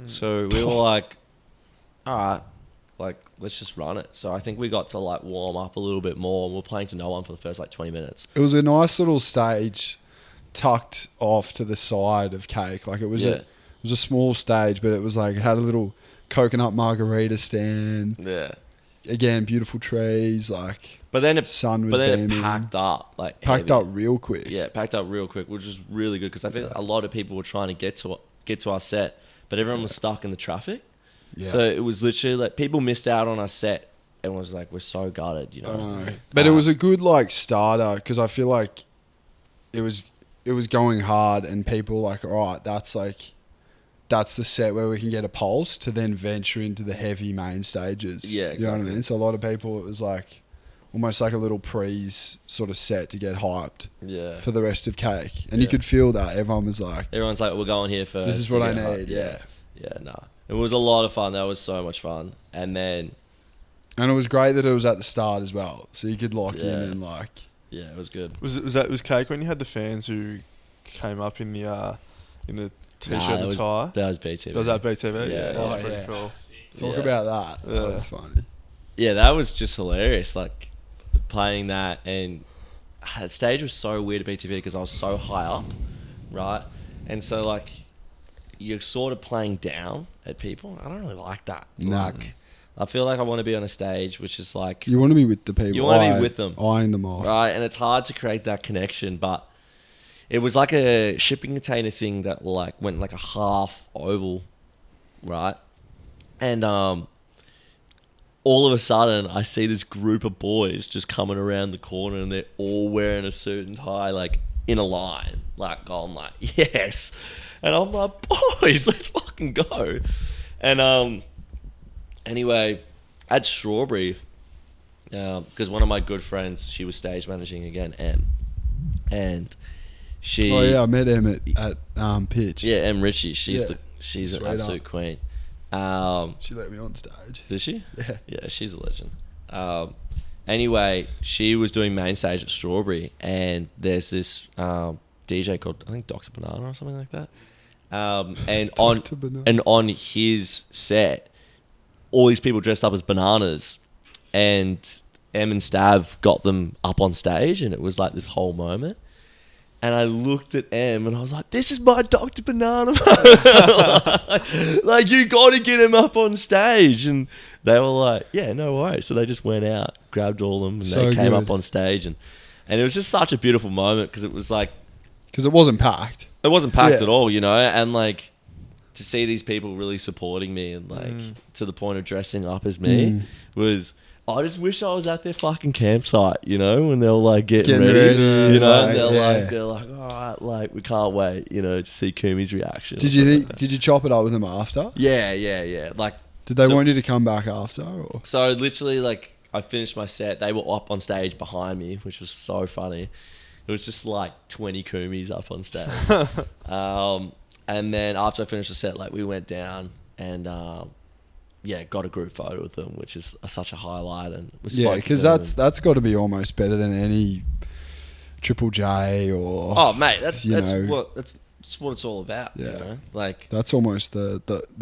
So we were like, all right, like, let's just run it. So I think we got to like warm up a little bit more, and we were playing to no one for the first like 20 minutes. it was a nice little stage tucked off to the side of Cake. Like it was Yeah. a small stage, but it was like it had a little coconut margarita stand. Yeah. Again, beautiful trees. Like But then it, sun was but then beaming. it packed up. Like Packed heavy. up real quick. Yeah, it packed up real quick, which was really good because I think a lot of people were trying to get to our set, but everyone was stuck in the traffic. Yeah. So it was literally like people missed out on our set and was like, we're so gutted, you know. I know. But it was a good like starter because I feel like it was going hard and people were like, all right, that's the set where we can get a pulse to then venture into the heavy main stages. Yeah, You know what I exactly. mean? So a lot of people, it was like almost like a little pre's sort of set to get hyped Yeah. for the rest of Cake. And you Yeah. could feel that. Everyone was like, Everyone's like, we're going here first. this is to what I get need. hyped. Yeah. Yeah, nah. It was a lot of fun. That was so much fun. And then, And it was great that it was at the start as well. So you could lock in Yeah. and like, yeah, it was good. Was Cake when you had the fans who came up in the t-shirt Nah, and the tie? That was BTV. Was that BTV? Yeah, that was yeah. pretty Yeah. cool. talk Yeah. about that. Yeah. That was funny. Yeah, that was just hilarious. Like playing that, and the stage was so weird at BTV because I was so high up, right? And so like you're sort of playing down at people. I don't really like that. No. Like I feel like I want to be on a stage which is like You want to be with the people. You wanna be with them. Eyeing them off. right, and it's hard to create that connection, but it was like a shipping container thing that like went like a half oval, right? And all of a sudden I see this group of boys just coming around the corner and they're all wearing a suit and tie, like in a line, like I'm like, yes. And I'm like, boys, let's fucking go. And anyway, at Strawberry, because one of my good friends, she was stage managing again, Em. And she Oh yeah, I met him at Pitch. yeah, Em Ritchie, she's Yeah. she's an Straight absolute up. queen. She let me on stage. Did she? Yeah. Yeah, she's a legend. Anyway, she was doing main stage at Strawberry, and there's this DJ called, I think, Dr. Banana or something like that. And Dr. Banana. on his set, all these people dressed up as bananas, and Em and Stav got them up on stage, and it was like this whole moment. And I looked at Em and I was like, "This is my Dr. Banana." Like, you got to get him up on stage. And they were like, "Yeah, no worries." So they just went out, grabbed all of them, and So they came good. up on stage. And it was just such a beautiful moment because it was like, Because it wasn't packed. it wasn't packed Yeah. at all, you know? And like, to see these people really supporting me and like to the point of dressing up as me was... I just wish I was at their fucking campsite, you know, when they're like getting ready, you know, like, and yeah. they're like, all right, like we can't wait, you know, to see Kumi's reaction. Did you chop it up with them after? Yeah. Like, Did they so- want you to come back after? Or? So literally, like, I finished my set. They were up on stage behind me, which was so funny. It was just like 20 Kumis up on stage. And then after I finished the set, like, we went down and got a group photo with them, which is such a highlight. And we Yeah, spoke to because them that's got to be almost better than any Triple J or... Oh, mate, that's you that's know. what it's all about. Yeah. You know? Like, That's almost the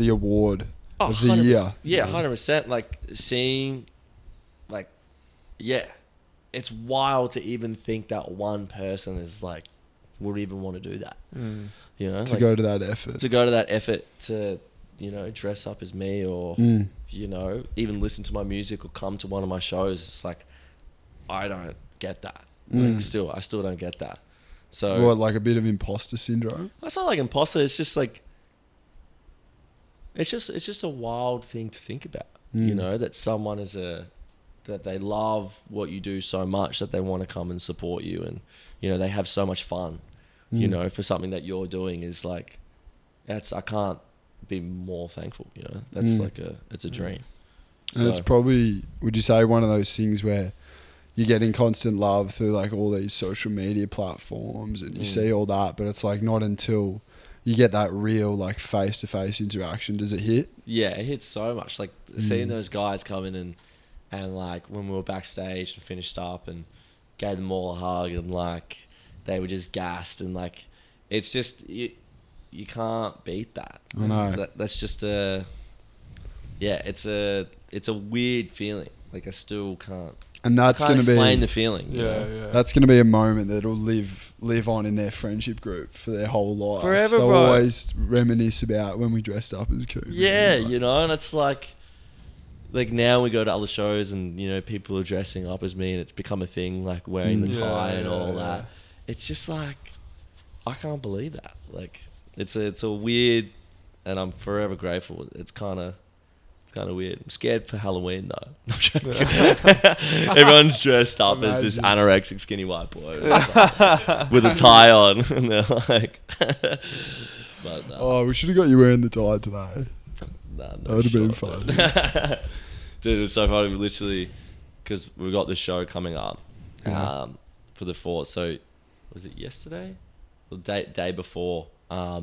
award of the 100%. year. Yeah, 100%. Like, seeing, like, yeah, it's wild to even think that one person is like would even want to do that. You know, To like, go to that effort. to go to that effort to, you know, dress up as me or you know, even listen to my music or come to one of my shows. It's like, I don't get that. Like, I still don't get that. So What, like a bit of imposter syndrome? it's not like imposter. It's just like, it's just a wild thing to think about. You know, that someone that they love what you do so much that they want to come and support you, and you know they have so much fun. You know, for something that you're doing is like, I can't be more thankful. You know, that's like it's a dream. And it's probably, would you say, one of those things where you're getting constant love through like all these social media platforms and you see all that, but it's like not until you get that real like face-to-face interaction does it hit. Yeah, it hits so much. Like seeing those guys come in and like when we were backstage and finished up and gave them all a hug and like they were just gassed and like it's just you can't beat that. I know. That's just it's a weird feeling. Like I still can't And that's going to explain be the feeling. you know? Yeah. that's going to be a moment that'll live on in their friendship group for their whole life. Forever, They'll bro. always reminisce about when we dressed up as Kumi. Yeah, you know, and it's like now we go to other shows and you know people are dressing up as me and it's become a thing, like wearing the tie and all that. It's just like I can't believe that. Like it's a weird, and I'm forever grateful. It's kind of weird. I'm scared for Halloween though. I'm joking. Everyone's dressed up as this anorexic skinny white boy with a tie on, and they're like, but no. Oh, we should have got you wearing the tie today. Nah, That no would have been shot, fun. Dude, it was so funny. We literally, because we got this show coming up for the 4th. So, was it yesterday? The day before, I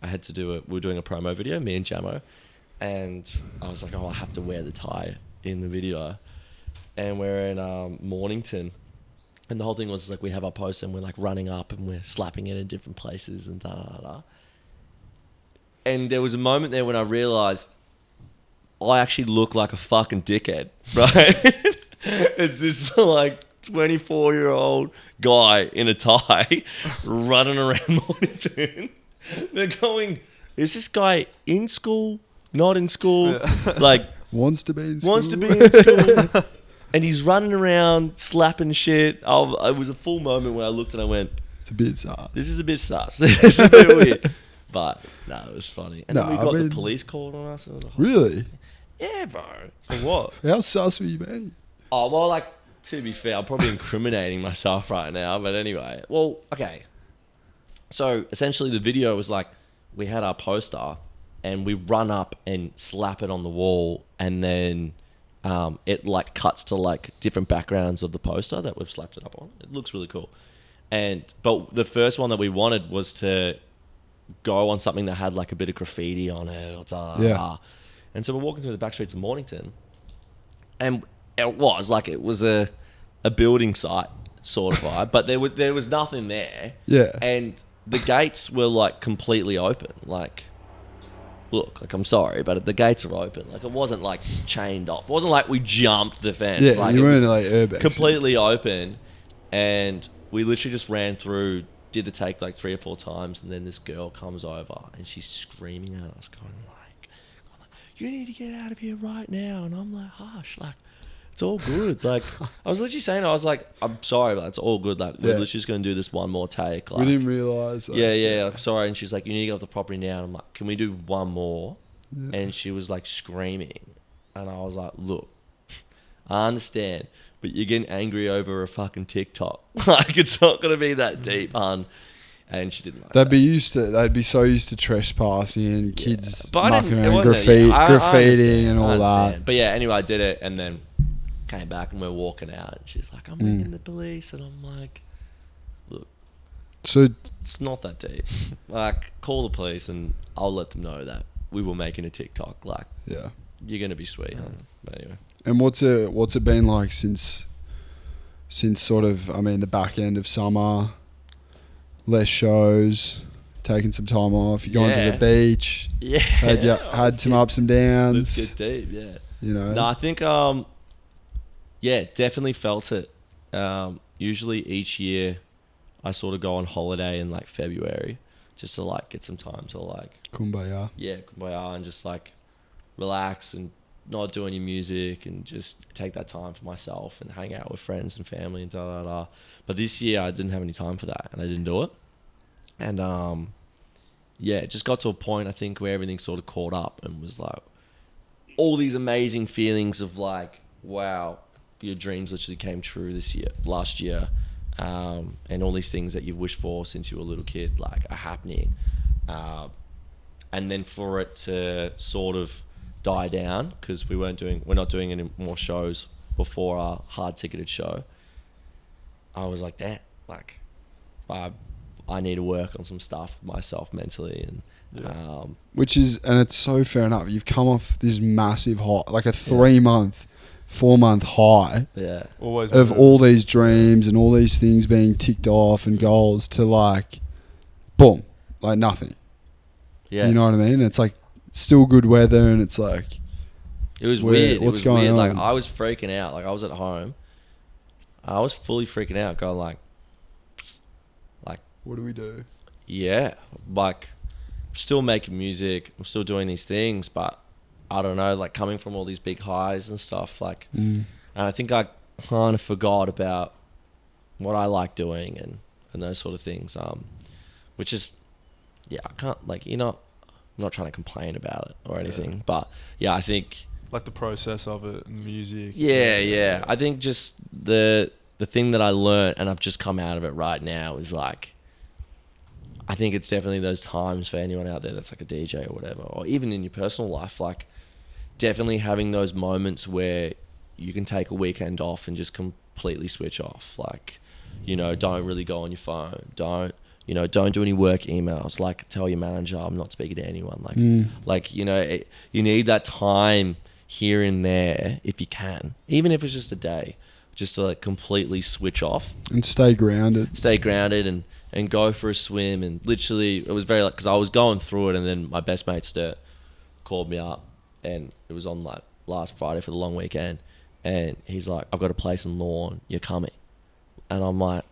had to we were doing a promo video, me and JAMO. And I was like, I have to wear the tie in the video. And we're in Mornington. And the whole thing was like, we have our poster and we're like running up and we're slapping it in different places and da-da-da. And there was a moment there when I realized I actually look like a fucking dickhead, right? It's this like 24-year-old guy in a tie running around Mornington. They're going, is this guy in school? Not in school? Like, Wants to be in school. wants to be in school. And he's running around slapping shit. It was a full moment where I looked and I went, It's a bit sus. this is a bit sus. This is a bit weird. But no, it was funny. And then we got the police called on us. And the whole Really? Yeah, bro. For what? How sus were you being? Oh, well, like, to be fair, I'm probably incriminating myself right now. But anyway, well, okay. So, essentially, the video was like, we had our poster, and we run up and slap it on the wall, and then it, like, cuts to, like, different backgrounds of the poster that we've slapped it up on. It looks really cool. But the first one that we wanted was to go on something that had, like, a bit of graffiti on it, or da. And so we're walking through the back streets of Mornington, and it was a building site sort of vibe, but there was nothing there. Yeah. And the gates were like completely open. Like, look, like I'm sorry, but the gates are open. Like it wasn't like chained off. It wasn't like we jumped the fence. Yeah, like, you it weren't was like urbex. completely open, and we literally just ran through, did the take like 3 or 4 times, and then this girl comes over and she's screaming at us, going like, "You need to get out of here right now!" And I'm like, "Hush, like it's all good." Like I was literally saying, I was like, "I'm sorry, but it's all good. Like we're literally just gonna do this one more take." Like, We didn't realise. Like, yeah, I'm sorry. And she's like, "You need to get off the property now." And I'm like, "Can we do one more?" Yeah. And she was like screaming, and I was like, "Look, I understand, but you're getting angry over a fucking TikTok. Like it's not gonna be that deep, hun." And she didn't like They'd that. they'd be so used to trespassing and kids But I mucking didn't- it around, wasn't a- I graffitiing understand, and I all understand. that. But yeah, anyway, I did it, and then came back, and we're walking out, and she's like, "I'm ringing the police," and I'm like, "Look, So it's not that deep. Like, call the police, and I'll let them know that we were making a TikTok. Like, yeah. you're gonna be sweet, huh?" But anyway, And what's it been like since sort of, I mean, the back end of summer, less shows, taking some time off, you're going to the beach, yeah, had some ups and downs, Let's get deep, yeah. you know. No, I think, yeah, definitely felt it. Usually each year, I sort of go on holiday in like February, just to like get some time to like, Kumbaya. yeah, kumbaya, and just like relax and not do any music and just take that time for myself and hang out with friends and family and da da da. But this year I didn't have any time for that and I didn't do it. And yeah, it just got to a point I think where everything sort of caught up and was like all these amazing feelings of like, wow, your dreams literally came true last year. And all these things that you've wished for since you were a little kid like are happening. And then for it to sort of die down because we're not doing any more shows before our hard ticketed show. I was like, damn, like I need to work on some stuff myself mentally and Which is, and it's so fair enough. You've come off this massive high, like a 3-month, 4-month high yeah, Always of moving. all these dreams and all these things being ticked off and goals to like, boom, like nothing. yeah. You know what I mean? It's like still good weather and it's like, It was Where- weird. what's it was going weird. on? Like I was freaking out. Like I was at home. I was fully freaking out, going like, what do we do? yeah, like still making music. I'm still doing these things, but I don't know, like coming from all these big highs and stuff, like, and I think I kind of forgot about what I like doing and those sort of things. Which is, yeah, I can't like, I'm not trying to complain about it or anything, but yeah, I think. Like the process of it and music. Yeah. I think just the thing that I learned and I've just come out of it right now is like, I think it's definitely those times for anyone out there that's like a DJ or whatever, or even in your personal life, like definitely having those moments where you can take a weekend off and just completely switch off. Like, don't really go on your phone. Don't do any work emails. Like tell your manager, I'm not speaking to anyone. Like, you need that time here and there if you can, even if it's just a day, just to like completely switch off And stay grounded. and go for a swim. And literally it was very like, because I was going through it and then my best mate Sturt called me up and it was on like last Friday for the long weekend and he's like, I've got a place in Lorne, you're coming. And I'm like,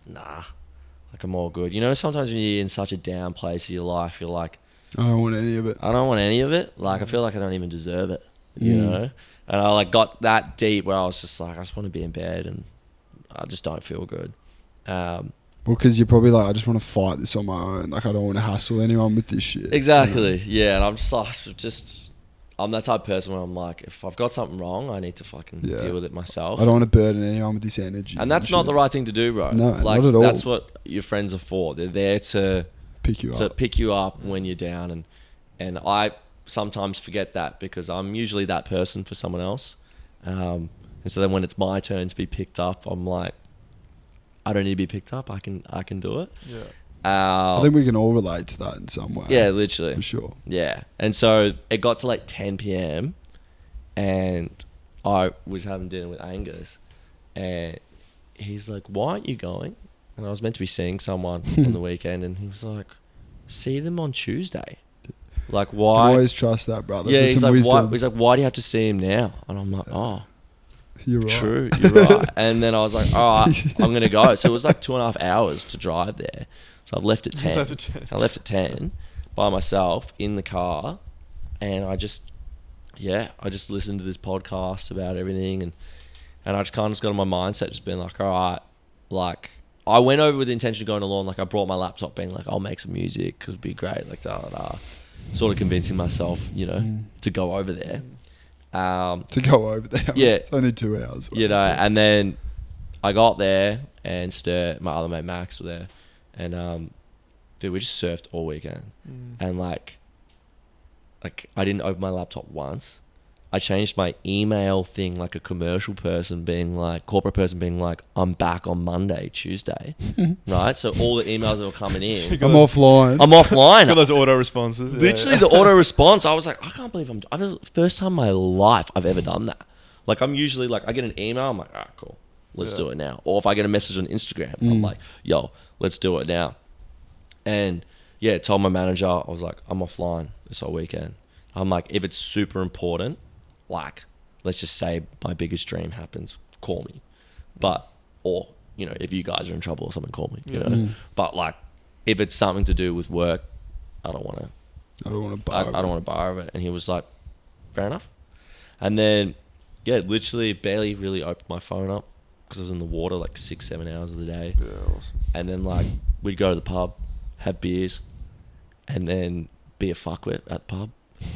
nah, like I'm all good. Sometimes when you're in such a down place of your life, you're like, I don't want any of it. I don't want any of it. Like I feel like I don't even deserve it, you know? And I like got that deep where I was just like, I just want to be in bed and I just don't feel good. Well, because you're probably like, I just want to fight this on my own. Like, I don't want to hassle anyone with this shit. Exactly. Yeah. And I'm just like, I'm that type of person where I'm like, if I've got something wrong, I need to fucking deal with it myself. I don't want to burden anyone with this energy. And that's not the right thing to do, bro. No, like, not at all. That's what your friends are for. They're there to Pick you up. when you're down. And I sometimes forget that because I'm usually that person for someone else. And so then when it's my turn to be picked up, I'm like, I don't need to be picked up. I can do it. Yeah. I think we can all relate to that in some way. Yeah, literally. For sure. Yeah. And so it got to like 10 p.m. and I was having dinner with Angus and he's like, why aren't you going? and I was meant to be seeing someone on the weekend, and he was like, see them on Tuesday. Like, why? You always trust that, brother. Yeah, for he's some like, why? wisdom. He's like, why do you have to see him now? And I'm like, oh, You're right. true, you're right. And then I was like, all right, I'm gonna go. So it was like 2.5 hours to drive there. So I left at 10. I left at 10 by myself in the car, and I just listened to this podcast about everything, and I just kind of got on my mindset, just being like, all right, like, I went over with the intention of going along. Like, I brought my laptop, being like, I'll make some music because it'd be great. Like, sort of convincing myself, you know, to go over there. To go over there. Yeah. It's only 2 hours. You know, and then I got there, and my other mate Max were there, and dude, we just surfed all weekend, and like I didn't open my laptop once. I changed my email thing like a commercial person being like, corporate person being like, I'm back on Monday, Tuesday, right? So all the emails that were coming in, I'm offline. I'm offline. Got those auto responses. Literally the auto response. I was like, I can't believe first time in my life I've ever done that. Like, I'm usually like, I get an email, I'm like, all right, cool, let's do it now. Or if I get a message on Instagram, I'm like, yo, let's do it now. And yeah, told my manager, I was like, I'm offline this whole weekend. I'm like, if it's super important, like, let's just say my biggest dream happens, call me. But, or, you know, if you guys are in trouble or something, call me, you know. But like, if it's something to do with work, I don't want to borrow it. And he was like, fair enough. And then, yeah, literally barely really opened my phone up because I was in the water like 6-7 hours of the day. Yeah, awesome. And then like, we'd go to the pub, have beers, and then be a fuckwit at the pub.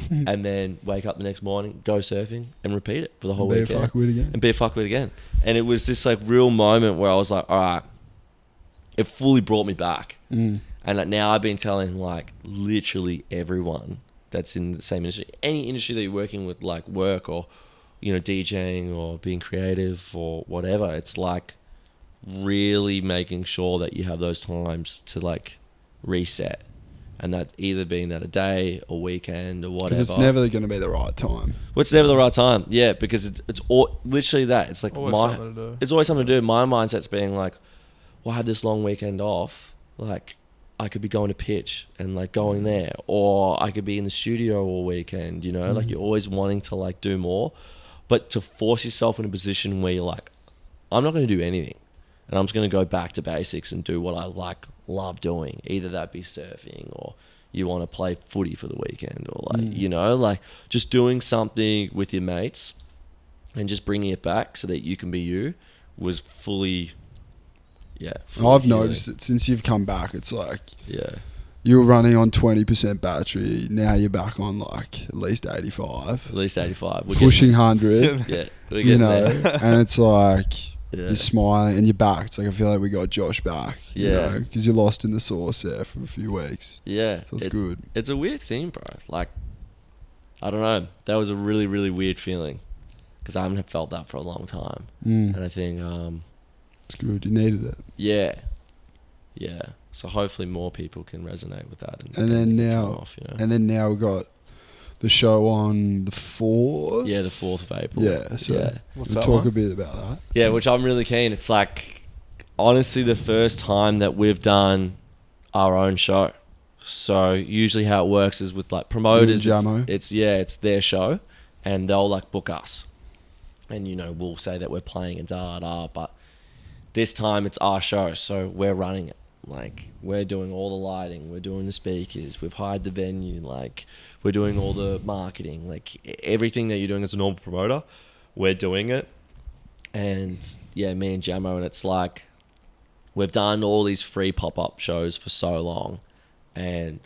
And then wake up the next morning, go surfing, and repeat it for the whole weekend. Be a fuckwit again. And be a fuckwit again. And it was this like real moment where I was like, all right, it fully brought me back. And like, now I've been telling like literally everyone that's in the same industry, any industry that you're working with, like work or, you know, DJing or being creative or whatever, it's like really making sure that you have those times to like reset. And that either being that a day or weekend or whatever. Because it's never going to be the right time. Well, it's never the right time. Yeah, because it's all, literally that. It's like Always something to do. It's always something to do. My mindset's being like, well, I had this long weekend off. Like, I could be going to pitch and like going there, or I could be in the studio all weekend. You know, like you're always wanting to like do more, but to force yourself in a position where you're like, I'm not going to do anything, and I'm just going to go back to basics and do what I love doing. Either that be surfing, or you want to play footy for the weekend, or like, you know, like just doing something with your mates and just bringing it back so that you can be you was fully, I've noticed it since you've come back. It's like, yeah, you were running on 20% battery. Now you're back on like at least 85. at least 85. We're Pushing 100. yeah, we're You getting know, there. and it's like, Yeah. you're smiling and you're back. It's like, I feel like we got Josh back. Yeah. Because you're lost in the sauce there for a few weeks. Yeah, So it's good. It's a weird thing, bro. Like, I don't know. That was a really, really weird feeling because I haven't felt that for a long time. And I think, It's good. You needed it. yeah. So hopefully more people can resonate with that. And then get now, time off, you know? and then now we've got the show on the 4th. Yeah, the 4th of April. Yeah. So yeah. What's we'll that talk one? a bit about that. Yeah, which I'm really keen. It's like, honestly, the first time that we've done our own show. So usually how it works is with like promoters, JAMO. it's their show, and they'll like book us, and you know, we'll say that we're playing and but this time it's our show, so we're running it. Like, we're doing all the lighting, we're doing the speakers, we've hired the venue, like we're doing all the marketing, like everything that you're doing as a normal promoter, we're doing it. And yeah, me and JAMO, and it's like, we've done all these free pop-up shows for so long, and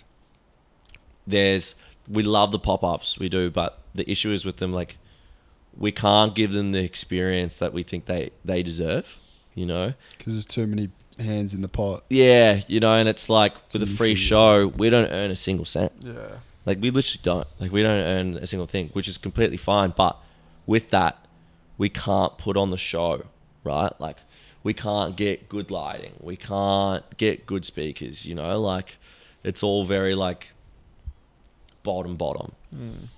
we love the pop-ups, we do, but the issue is with them, like, we can't give them the experience that we think they deserve, you know? Because there's too many hands in the pot. Yeah, you know, and it's like, with a free show, we don't earn a single cent. Yeah. Like, we literally don't. Like, we don't earn a single thing, which is completely fine, but with that, we can't put on the show, right? Like, we can't get good lighting. We can't get good speakers, you know? Like, it's all very, like, bottom.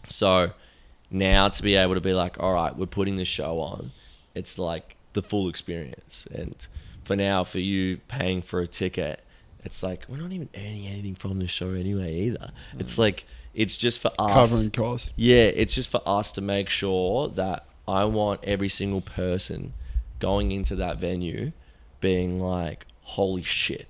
So now to be able to be like, all right, we're putting this show on, it's like the full experience. And for now, for you paying for a ticket, it's like we're not even earning anything from this show anyway either. It's like it's just for us Covering costs. Yeah, it's just for us to make sure that I want every single person going into that venue being like, holy shit,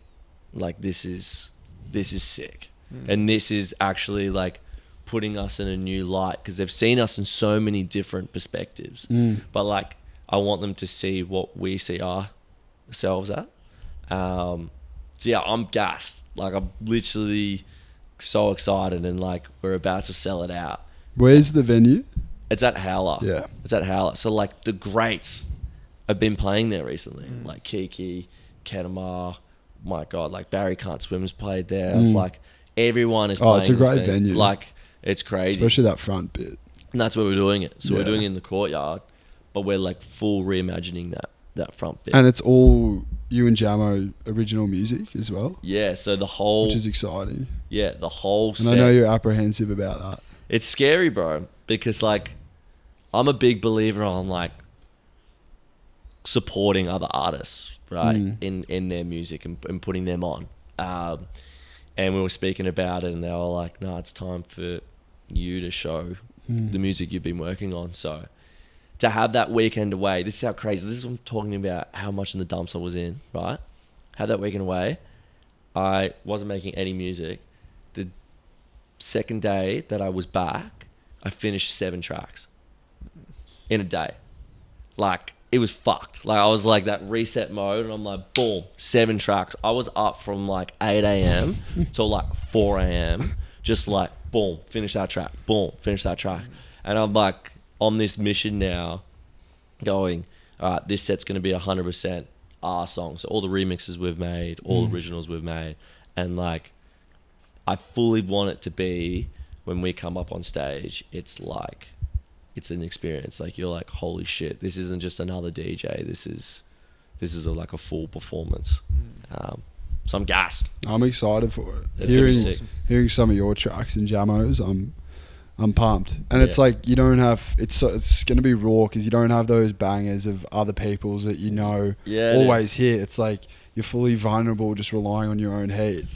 like this is sick. And this is actually like putting us in a new light, because they've seen us in so many different perspectives. But like, I want them to see what we see ourselves at. So yeah, I'm gassed. Like, I'm literally so excited, and like we're about to sell it out. Where's the venue? It's at Howler. Yeah. It's at Howler. So like the greats have been playing there recently. Like Kiki, Kenema, my God, like Barry Can't Swim's played there. Like everyone is playing. Oh, it's a great venue. Like it's crazy. Especially that front bit. And that's where we're doing it. So Yeah. we're doing it in the courtyard, but we're like full reimagining that front bit. And it's all you and JAMO original music as well, Yeah, so the whole which is exciting. the whole And set. I know you're apprehensive about that. It's scary, bro, because like I'm a big believer on like supporting other artists, right, in their music and putting them on. And we were speaking about it, and they were like, "No, it's time for you to show the music you've been working on." So to have that weekend away, this is how crazy. This is what I'm talking about. How much in the dumps I was in, right? Had that weekend away. I wasn't making any music. The second day that I was back, I finished 7 tracks in a day. Like, it was fucked. Like, I was like that reset mode, and I'm like, boom, 7 tracks. I was up from like 8 a.m. till like 4 a.m. Just like, boom, finish that track. Boom, finish that track. And I'm like on this mission now going, all right, this set's going to be 100% our songs. So all the remixes we've made, all the originals we've made. And like, I fully want it to be, when we come up on stage, it's like, it's an experience. Like, you're like, holy shit, this isn't just another DJ. This is like a full performance. So I'm gassed. I'm excited for it. It's gonna be sick. Hearing some of your tracks in JAMO's, I'm pumped. And it's like, you don't have, it's going to be raw, because you don't have those bangers of other people's that you know always hit. It's like you're fully vulnerable, just relying on your own head.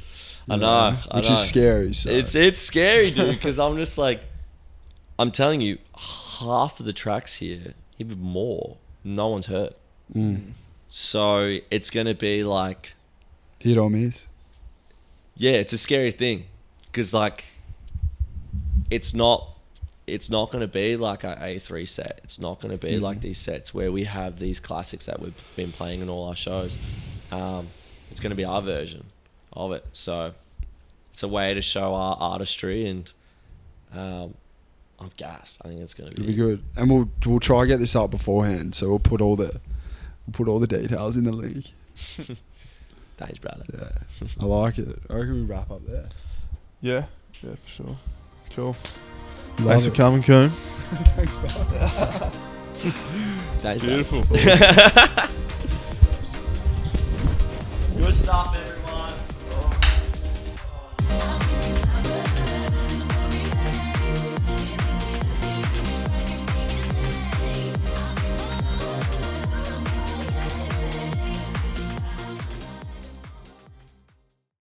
I know. Which is scary. So. It's scary, dude, because I'm just like, I'm telling you, half of the tracks here, even more, no one's heard. So it's going to be like, hit or miss. yeah, it's a scary thing, because like, it's not going to be like our A3 set. It's not going to be like these sets where we have these classics that we've been playing in all our shows. It's going to be our version of it. So it's a way to show our artistry, and I'm gassed. I think it's going to It'll be good. And we'll try to get this up beforehand, so we'll put all the details in the link. Thanks, brother. Yeah, I like it. I reckon we wrap up there. Yeah, for sure. Cool. Love Thanks it. for coming, Coom. Thanks, bro. Thanks, Beautiful. Good stuff, man.